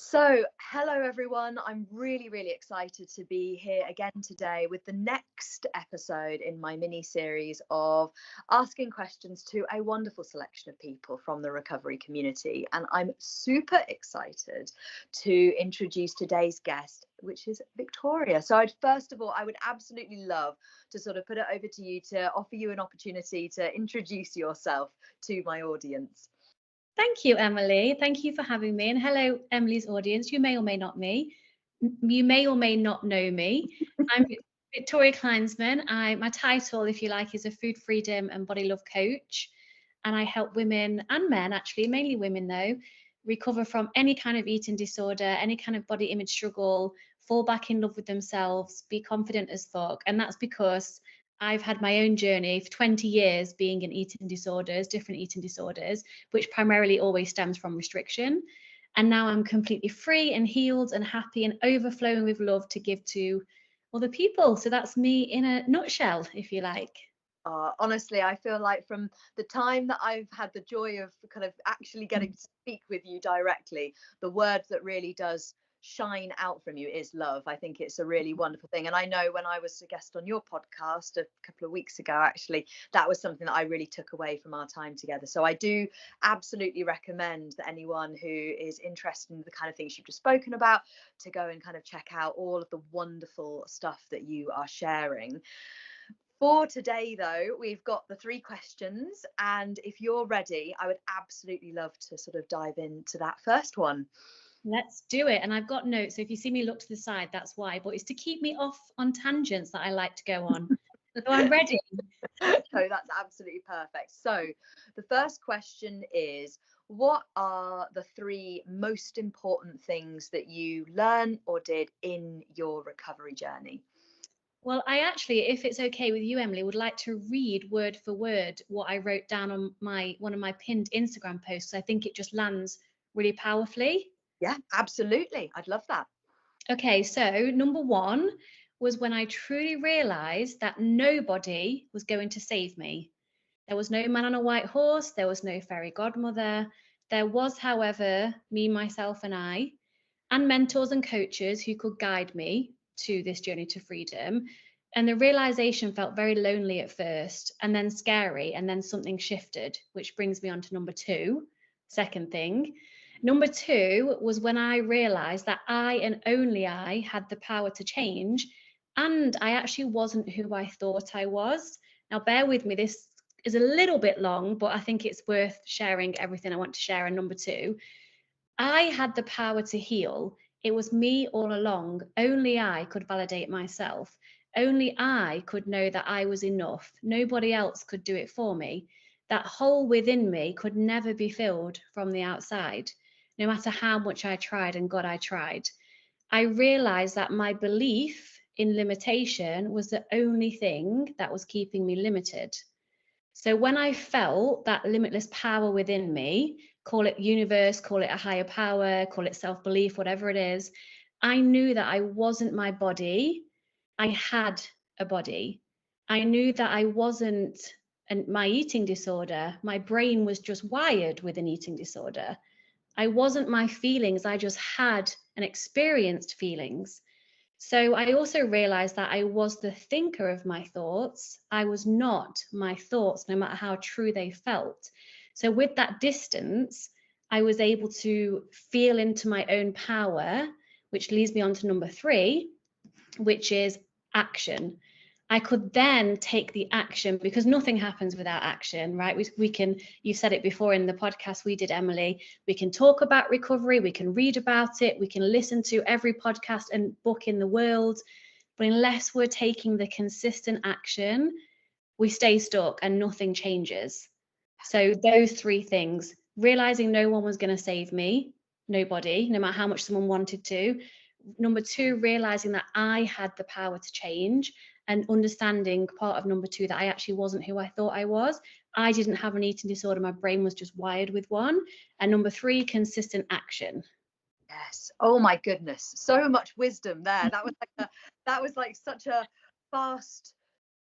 So, hello everyone. I'm really excited to be here again today with the next episode in my mini series of asking questions to a wonderful selection of people from the recovery community. And I'm super excited to introduce today's guest, which is Victoria. So, first of all, I would absolutely love to sort of put it over to you to offer you an opportunity to introduce yourself to my audience. Thank you, Emily. Thank you for having me. And hello, Emily's audience. You may or may not know me. I'm Victoria Kleinsman. My title, if you like, is a food freedom and body love coach. And I help women and men, actually, mainly women though, recover from any kind of eating disorder, any kind of body image struggle, fall back in love with themselves, be confident as fuck. And that's because I've had my own journey for 20 years being in eating disorders, different eating disorders, which primarily always stems from restriction. And now I'm completely free and healed and happy and overflowing with love to give to other people. So that's me in a nutshell, if you like. Honestly, I feel like from the time that I've had the joy of kind of actually getting to speak with you directly, the word that really does shine out from you is love. I think it's a really wonderful thing. And I know when I was a guest on your podcast a couple of weeks ago, actually, that was something that I really took away from our time together. So I do absolutely recommend that anyone who is interested in the kind of things you've just spoken about to go and kind of check out all of the wonderful stuff that you are sharing. For today, though, we've got the 3 questions, and if you're ready, I would absolutely love to sort of dive into that first one. Let's do it. And I've got notes. So if you see me look to the side, that's why. But it's to keep me off on tangents that I like to go on. So I'm ready. So that's absolutely perfect. So the first question is, what are the 3 most important things that you learned or did in your recovery journey? Well, I actually, if it's okay with you, Emily, would like to read word for word what I wrote down on one of my pinned Instagram posts. I think it just lands really powerfully. Yeah, absolutely. I'd love that. Okay, so number 1 was when I truly realized that nobody was going to save me. There was no man on a white horse, there was no fairy godmother. There was, however, me, myself, and I, and mentors and coaches who could guide me to this journey to freedom. And the realization felt very lonely at first, and then scary, and then something shifted, which brings me on to number 2, second thing. Number 2 was when I realized that I and only I had the power to change, and I actually wasn't who I thought I was. Now, bear with me, this is a little bit long, but I think it's worth sharing everything I want to share. And number 2, I had the power to heal. It was me all along. Only I could validate myself. Only I could know that I was enough. Nobody else could do it for me. That hole within me could never be filled from the outside, no matter how much I tried, and God, I tried. I realized that my belief in limitation was the only thing that was keeping me limited. So when I felt that limitless power within me, call it universe, call it a higher power, call it self-belief, whatever it is, I knew that I wasn't my body. I had a body. I knew that I wasn't my eating disorder. My brain was just wired with an eating disorder. I wasn't my feelings. I just had and experienced feelings. So I also realized that I was the thinker of my thoughts. I was not my thoughts, no matter how true they felt. So with that distance, I was able to feel into my own power, which leads me on to number 3, which is action. I could then take the action, because nothing happens without action, right? We can, you said it before in the podcast we did, Emily, we can talk about recovery, we can read about it, we can listen to every podcast and book in the world, but unless we're taking the consistent action, we stay stuck and nothing changes. So those 3 things: realizing no one was going to save me, nobody, no matter how much someone wanted to. Number 2, realizing that I had the power to change, and understanding, part of number 2, that I actually wasn't who I thought I was. I didn't have an eating disorder. My brain was just wired with one. And number 3, consistent action. Yes. Oh my goodness. So much wisdom there. That was like such a fast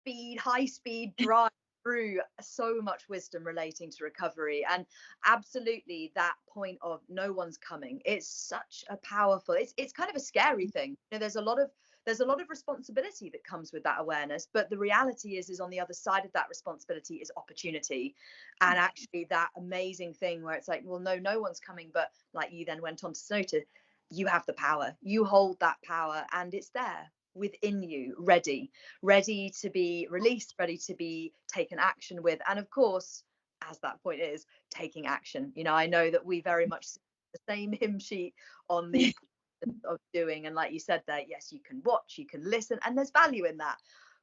speed, high speed drive through so much wisdom relating to recovery, and absolutely that point of no one's coming. It's such a powerful, it's kind of a scary thing. You know, there's a lot of responsibility that comes with that awareness, but the reality is on the other side of that responsibility is opportunity. And actually that amazing thing where it's like, well, no one's coming, but like you then went on to note it, you have the power, you hold that power, and it's there within you, ready to be released, ready to be taken action with. And of course, as that point is, taking action. You know, I know that we very much see the same hymn sheet on the of doing, and like you said there, yes, you can watch, you can listen, and there's value in that.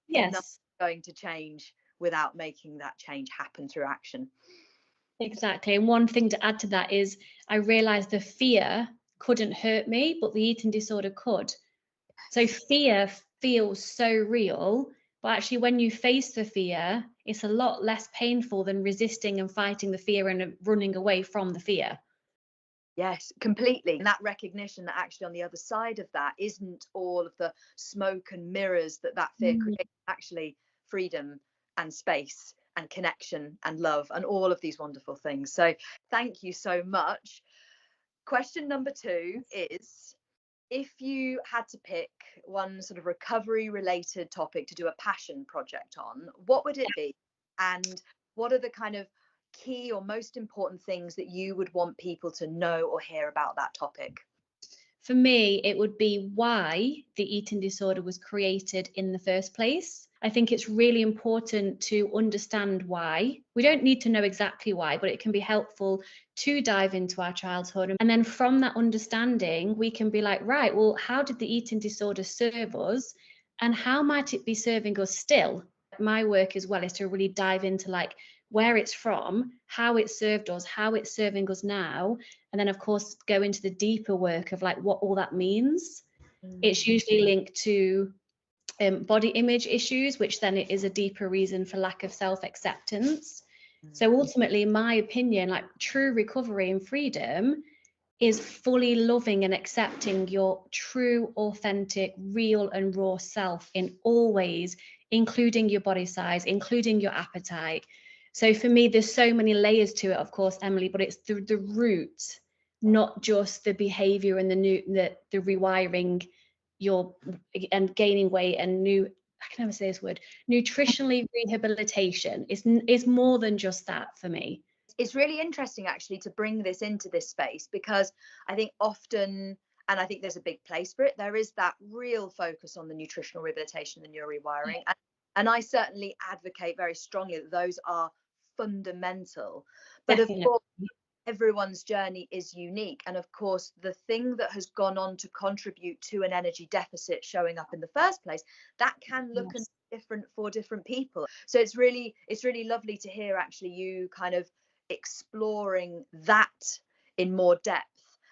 Yes. Nothing's going to change without making that change happen through action. Exactly. And one thing to add to that is I realized the fear couldn't hurt me, but the eating disorder could. So fear feels so real, but actually when you face the fear, it's a lot less painful than resisting and fighting the fear and running away from the fear. Yes, completely. And that recognition that actually on the other side of that isn't all of the smoke and mirrors that fear creates, actually freedom and space and connection and love and all of these wonderful things. So thank you so much. Question number 2 is, if you had to pick one sort of recovery related topic to do a passion project on, what would it be? And what are the kind of key or most important things that you would want people to know or hear about that topic? For me, it would be why the eating disorder was created in the first place. I think it's really important to understand why. We don't need to know exactly why, but it can be helpful to dive into our childhood. And then from that understanding, we can be like, right, well, how did the eating disorder serve us? And how might it be serving us still? My work as well is to really dive into like where it's from, how it served us, how it's serving us now, and then of course go into the deeper work of like what all that means. It's usually linked to body image issues, which then it is a deeper reason for lack of self-acceptance. So ultimately, in my opinion, like true recovery and freedom is fully loving and accepting your true, authentic, real and raw self in all ways, including your body size, including your appetite. So for me, there's so many layers to it, of course, Emily, but it's the root, not just the behavior and the rewiring your and gaining weight and I can never say this word, nutritionally rehabilitation is more than just that for me. It's really interesting actually to bring this into this space, because I think often, and I think there's a big place for it, there is that real focus on the nutritional rehabilitation and your rewiring. And I certainly advocate very strongly that those are fundamental. But Definitely. of course, everyone's journey is unique. And of course, the thing that has gone on to contribute to an energy deficit showing up in the first place, that can look different for different people. So it's really lovely to hear actually you kind of exploring that in more depth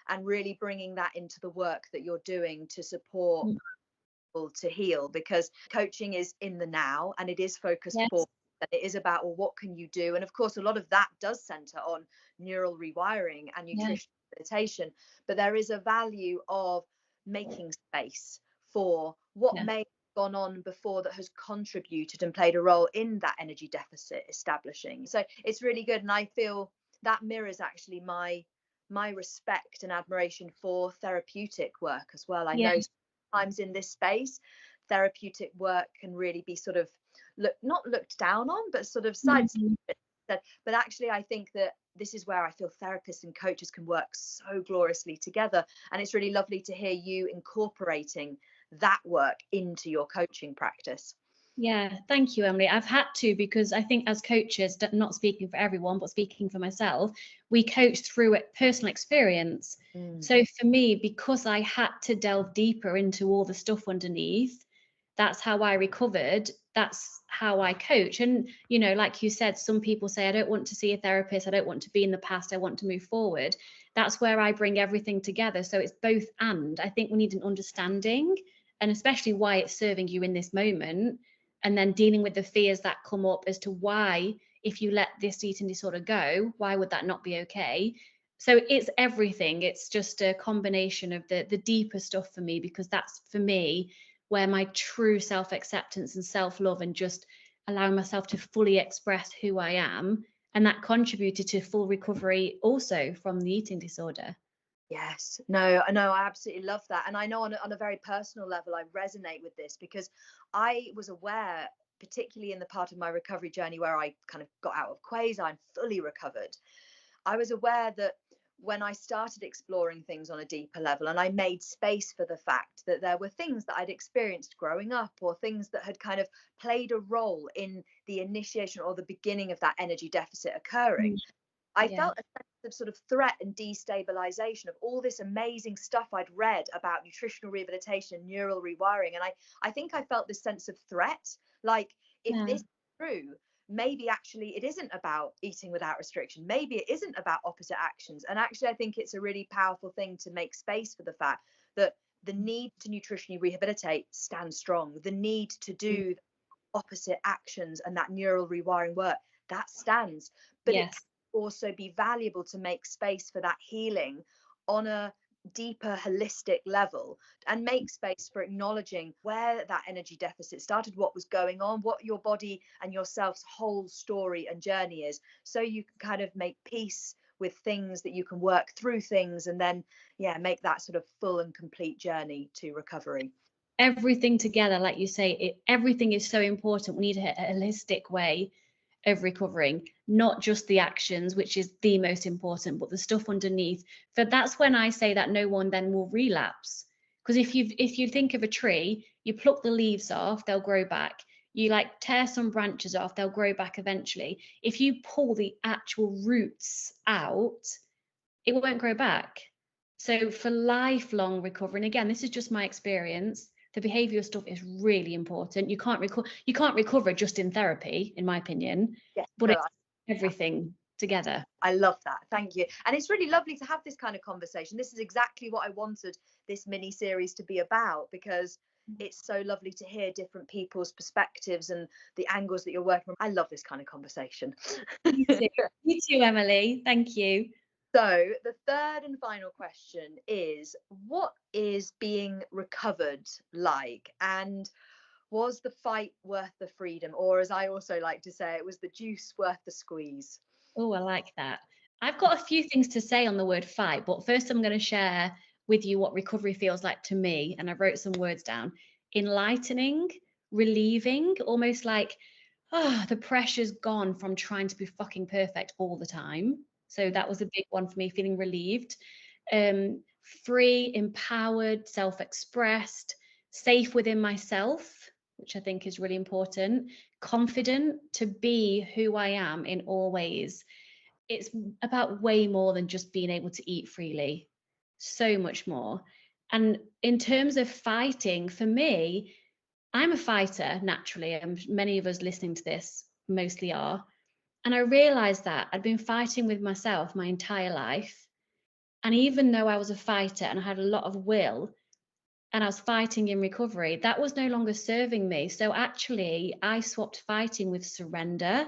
and really bringing that into the work that you're doing to support people to heal, because coaching is in the now and it is focused for, and it is about, well, what can you do? And of course a lot of that does center on neural rewiring and nutrition rehabilitation, but there is a value of making space for what may have gone on before that has contributed and played a role in that energy deficit establishing. So it's really good, and I feel that mirrors actually my respect and admiration for therapeutic work as well. I know sometimes in this space therapeutic work can really be sort of not looked down on, but sort of sidestepped. But actually I think that this is where I feel therapists and coaches can work so gloriously together, and it's really lovely to hear you incorporating that work into your coaching practice. Yeah, thank you, Emily. I've had to, because I think as coaches, not speaking for everyone, but speaking for myself, we coach through personal experience. So for me, because I had to delve deeper into all the stuff underneath, that's how I recovered. That's how I coach. And, you know, like you said, some people say, I don't want to see a therapist. I don't want to be in the past. I want to move forward. That's where I bring everything together. So it's both and. I think we need an understanding, and especially why it's serving you in this moment, and then dealing with the fears that come up as to why, if you let this eating disorder go, why would that not be okay? So it's everything. It's just a combination of the deeper stuff for me, because that's for me where my true self-acceptance and self-love and just allowing myself to fully express who I am. And that contributed to full recovery also from the eating disorder. Yes, no, I absolutely love that. And I know on a very personal level, I resonate with this because I was aware, particularly in the part of my recovery journey where I kind of got out of quasi and fully recovered, I was aware that when I started exploring things on a deeper level and I made space for the fact that there were things that I'd experienced growing up or things that had kind of played a role in the initiation or the beginning of that energy deficit occurring, Mm. I Yeah. felt a sense of sort of threat and destabilization of all this amazing stuff I'd read about nutritional rehabilitation, neural rewiring. And I think I felt this sense of threat. Like, if Yeah. this is true, maybe actually it isn't about eating without restriction. Maybe it isn't about opposite actions. And actually, I think it's a really powerful thing to make space for the fact that the need to nutritionally rehabilitate stands strong. The need to Mm. do opposite actions and that neural rewiring work, that stands. But it can Yes. also be valuable to make space for that healing on a deeper holistic level, and make space for acknowledging where that energy deficit started, what was going on, what your body and yourself's whole story and journey is, so you can kind of make peace with things, that you can work through things, and then make that sort of full and complete journey to recovery. Everything together, like you say, everything is so important. We need a holistic way of recovering, not just the actions, which is the most important, but the stuff underneath. But that's when I say that no one then will relapse. Because if you think of a tree, you pluck the leaves off, they'll grow back. You like tear some branches off, they'll grow back eventually. If you pull the actual roots out, it won't grow back. So for lifelong recovery, and again, this is just my experience, the behavioral stuff is really important. You can't recover just in therapy, in my opinion, Yes, but no, it's everything together. I love that. Thank you. And it's really lovely to have this kind of conversation. This is exactly what I wanted this mini series to be about, because it's so lovely to hear different people's perspectives and the angles that you're working from. I love this kind of conversation. You too. You too, Emily. Thank you. So, the third and final question is, what is being recovered like? And was the fight worth the freedom? Or, as I also like to say, it was the juice worth the squeeze? Oh, I like that. I've got a few things to say on the word fight, but first I'm going to share with you what recovery feels like to me. And I wrote some words down: enlightening, relieving, almost like, oh, the pressure's gone from trying to be fucking perfect all the time. So that was a big one for me, feeling relieved. Free, empowered, self-expressed, safe within myself, which I think is really important, confident to be who I am in all ways. It's about way more than just being able to eat freely, so much more. And in terms of fighting, for me, I'm a fighter naturally, and many of us listening to this mostly are. And I realized that I'd been fighting with myself my entire life. And even though I was a fighter and I had a lot of will and I was fighting in recovery, that was no longer serving me. So actually, I swapped fighting with surrender,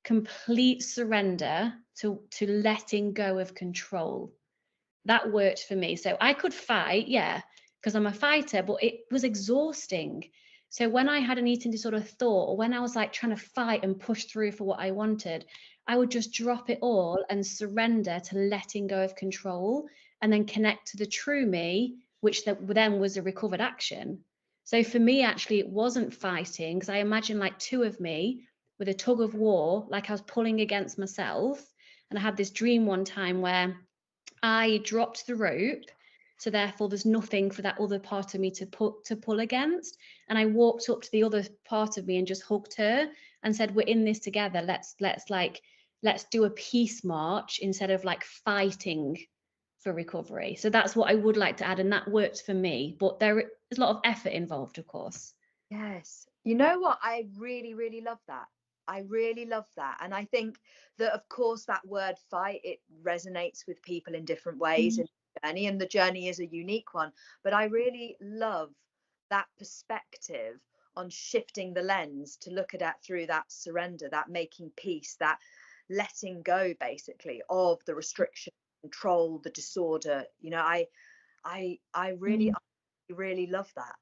complete surrender to letting go of control. That worked for me. So I could fight, yeah, because I'm a fighter, but it was exhausting. So when I had an eating disorder thought, or when I was like trying to fight and push through for what I wanted, I would just drop it all and surrender to letting go of control, and then connect to the true me, which then was a recovered action. So for me, actually, it wasn't fighting, because I imagined like two of me with a tug of war, like I was pulling against myself. And I had this dream one time where I dropped the rope, so therefore there's nothing for that other part of me to pull against. And I walked up to the other part of me and just hugged her and said, "We're in this together. Let's do a peace march instead of like fighting for recovery." So that's what I would like to add, and that worked for me. But there is a lot of effort involved, of course. Yes. You know what? I really, really love that. I really love that. And I think that, of course, that word fight, it resonates with people in different ways Mm. in the journey, and the journey is a unique one. But I really love that perspective on shifting the lens to look at it through that surrender, that making peace, that letting go, basically, of the restriction, control, the disorder. I really, Mm. I really love that.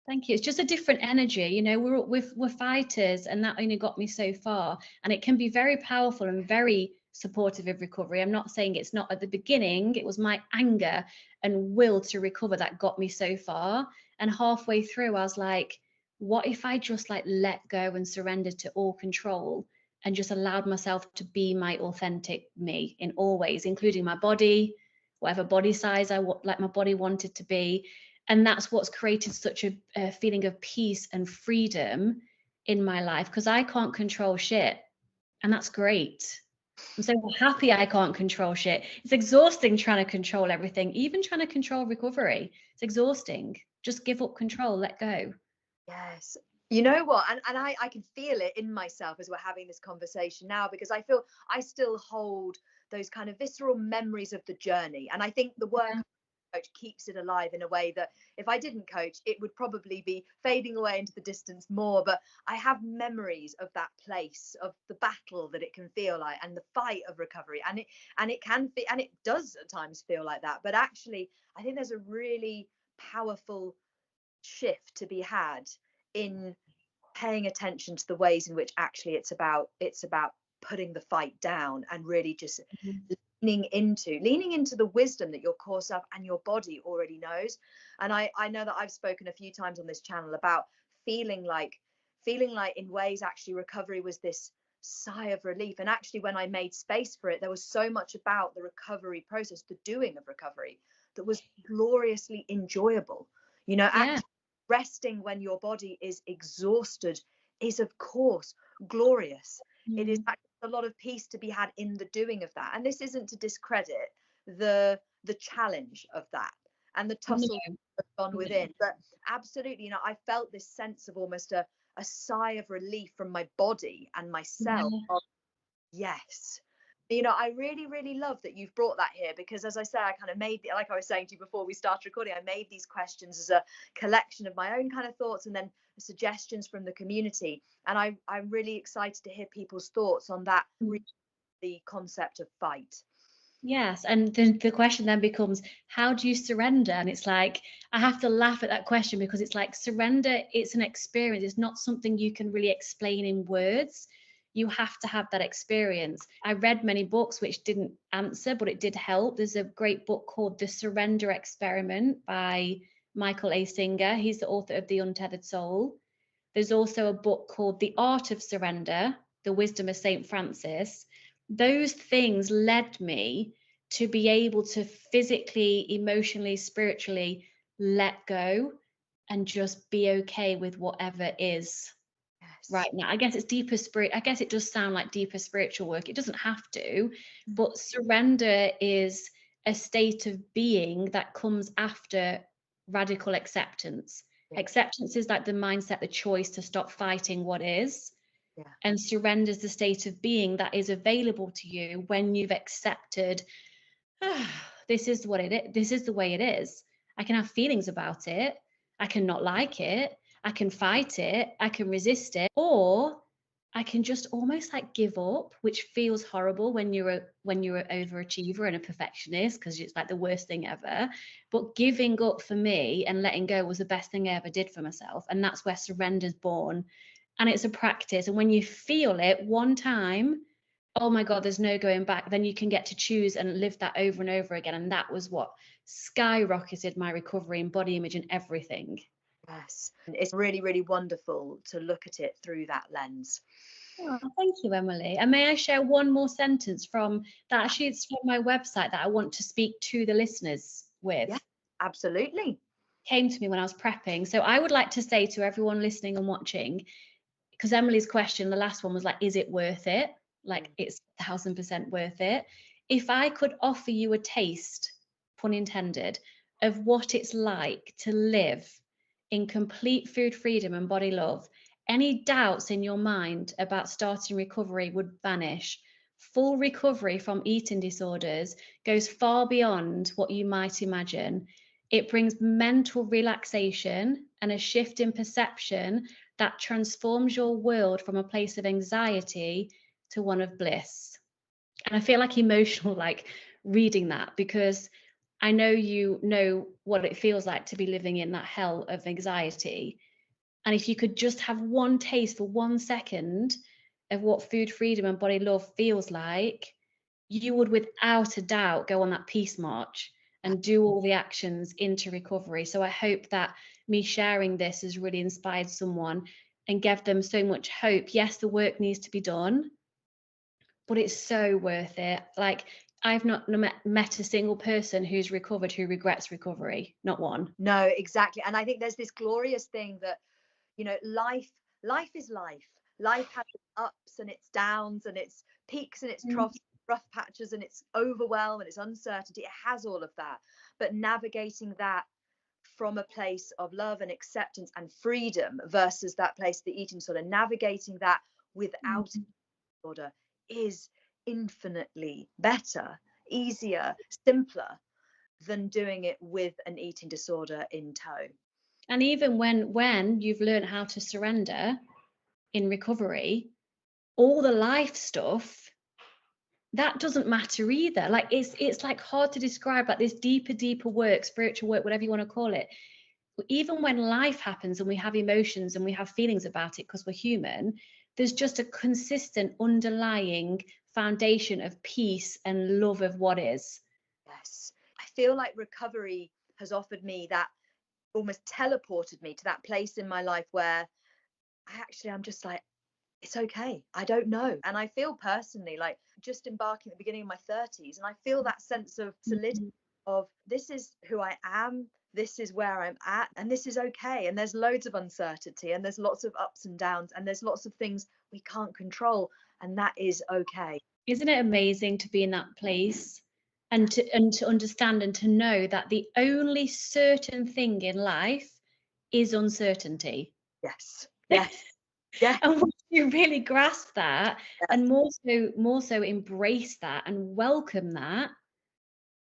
Thank you. It's just a different energy, you know. We're fighters, and that only got me so far. And it can be very powerful and very supportive of recovery. I'm not saying it's not at the beginning. It was my anger and will to recover that got me so far. And halfway through, I was like, what if I just like let go and surrendered to all control and just allowed myself to be my authentic me in all ways, including my body, whatever body size like my body wanted to be. And that's what's created such a feeling of peace and freedom in my life, because I can't control shit, and that's great. I'm so happy I can't control shit. It's exhausting trying to control everything, even trying to control recovery. It's exhausting. Just give up control, let go. Yes. You know what? And I can feel it in myself as we're having this conversation now, because I feel I still hold those kind of visceral memories of the journey. And I think the work Yeah. coach keeps it alive in a way that if I didn't coach, it would probably be fading away into the distance more. But I have memories of that place, of the battle that it can feel like, and the fight of recovery. And it can feel, and it does at times feel like that. But actually, I think there's a really powerful shift to be had in paying attention to the ways in which actually it's about putting the fight down and really just Mhm. leaning into the wisdom that your core self and your body already knows. And I know that I've spoken a few times on this channel about feeling like in ways actually recovery was this sigh of relief. And actually when I made space for it, there was so much about the recovery process, the doing of recovery, that was gloriously enjoyable. You know, Yeah. actually resting when your body is exhausted is of course glorious. It is Mm. a lot of peace to be had in the doing of that. And this isn't to discredit the challenge of that and the No, tussle that's gone no. within. But absolutely, you know, I felt this sense of almost a sigh of relief from my body and myself. Yeah. Yes. You know, I really, really love that you've brought that here, because as I said, I kind of made, like I was saying to you before we started recording, I made these questions as a collection of my own kind of thoughts and then suggestions from the community. And I'm really excited to hear people's thoughts on that, the concept of fight. Yes, and the question then becomes, how do you surrender? And it's like, I have to laugh at that question, because it's like surrender, it's an experience. It's not something you can really explain in words. You have to have that experience. I read many books which didn't answer, but it did help. There's a great book called The Surrender Experiment by Michael A. Singer. He's the author of The Untethered Soul. There's also a book called The Art of Surrender, The Wisdom of St. Francis. Those things led me to be able to physically, emotionally, spiritually let go and just be okay with whatever is Yes. right now. I guess it's deeper spirit. I guess it does sound like deeper spiritual work. It doesn't have to, but surrender is a state of being that comes after radical acceptance. Yeah. Acceptance is like the mindset, the choice to stop fighting what is. Yeah. And surrender is the state of being that is available to you when you've accepted, this is what it is. This is the way it is. I can have feelings about it. I can not like it. I can fight it. I can resist it. Or I can just almost like give up, which feels horrible when you're an overachiever and a perfectionist, because it's like the worst thing ever. But giving up for me and letting go was the best thing I ever did for myself. And that's where surrender's born. And it's a practice. And when you feel it one time, oh my God, there's no going back. Then you can get to choose and live that over and over again. And that was what skyrocketed my recovery and body image and everything. Yes. It's really, really wonderful to look at it through that lens. Oh, thank you, Emily. And may I share one more sentence from that? Actually, it's from my website that I want to speak to the listeners with. Yeah, absolutely. Came to me when I was prepping. So I would like to say to everyone listening and watching, because Emily's question, the last one was like, is it worth it? Like, it's 1000% worth it. If I could offer you a taste, pun intended, of what it's like to live in complete food freedom and body love, any doubts in your mind about starting recovery would vanish. Full recovery from eating disorders goes far beyond what you might imagine. It brings mental relaxation and a shift in perception that transforms your world from a place of anxiety to one of bliss. And I feel like emotional, like reading that, because I know you know what it feels like to be living in that hell of anxiety. And if you could just have one taste for 1 second of what food freedom and body love feels like, you would without a doubt go on that peace march and do all the actions into recovery. So I hope that me sharing this has really inspired someone and gave them so much hope. Yes, the work needs to be done, but it's so worth it. Like, I've not met a single person who's recovered who regrets recovery. Not one. No, exactly. And I think there's this glorious thing that, you know, life is life. Life has its ups and its downs and its peaks and its troughs, rough patches and its overwhelm and its uncertainty. It has all of that. But navigating that from a place of love and acceptance and freedom versus that place of the eating disorder, navigating that without disorder is infinitely better, easier, simpler than doing it with an eating disorder in tow. And even when you've learned how to surrender in recovery, all the life stuff, that doesn't matter either. Like, it's like hard to describe, like this deeper work, spiritual work, whatever you want to call it. Even when life happens and we have emotions and we have feelings about it because we're human, there's just a consistent underlying foundation of peace and love of what is. Yes. I feel like recovery has offered me that, almost teleported me to that place in my life where I'm just like, it's okay. I don't know. And I feel personally like just embarking at the beginning of my 30s, and I feel that sense of solidity of this is who I am, this is where I'm at, and this is okay. And there's loads of uncertainty, and there's lots of ups and downs, and there's lots of things we can't control, and that is okay. Isn't it amazing to be in that place and to understand and to know that the only certain thing in life is uncertainty? Yes. Yes. Yes. And once you really grasp that, Yes. and more so embrace that and welcome that,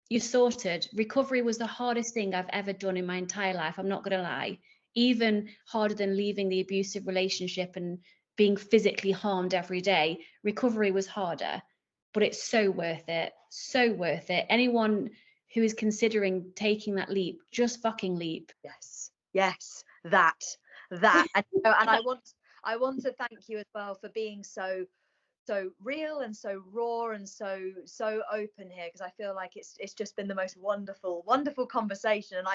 you're sorted. Recovery was the hardest thing I've ever done in my entire life. I'm not going to lie. Even harder than leaving the abusive relationship and being physically harmed every day. Recovery was harder, but it's so worth it. So worth it. Anyone who is considering taking that leap, just fucking leap. Yes. That. And I want to thank you as well for being so real and so raw and so open here, because I feel like it's just been the most wonderful conversation, and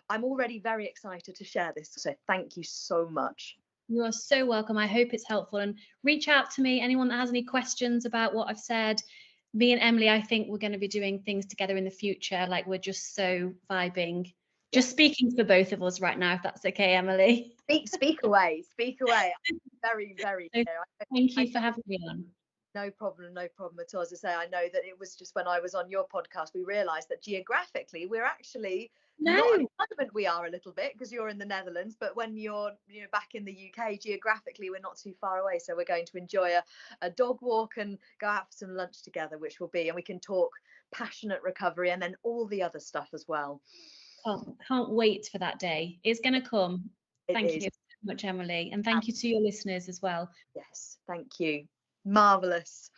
I'm already very excited to share this, so thank you so much. You are so welcome. I hope it's helpful, and reach out to me, anyone that has any questions about what I've said. Me and Emily, I think we're going to be doing things together in the future. Like, we're just so vibing. Just speaking for both of us right now, if that's okay, Emily. Speak away. I'm very So, thank you for having me on. No problem at all. As I say, I know that it was just when I was on your podcast, we realised that geographically we're actually not in Parliament. We are a little bit because you're in the Netherlands, but when you're back in the UK, geographically we're not too far away. So we're going to enjoy a dog walk and go out for some lunch together, which will be, and we can talk passionate recovery and then all the other stuff as well. Oh, can't wait for that day. It's going to come. Thank you so much, Emily, and thank you to your listeners as well. Yes, thank you. Marvelous.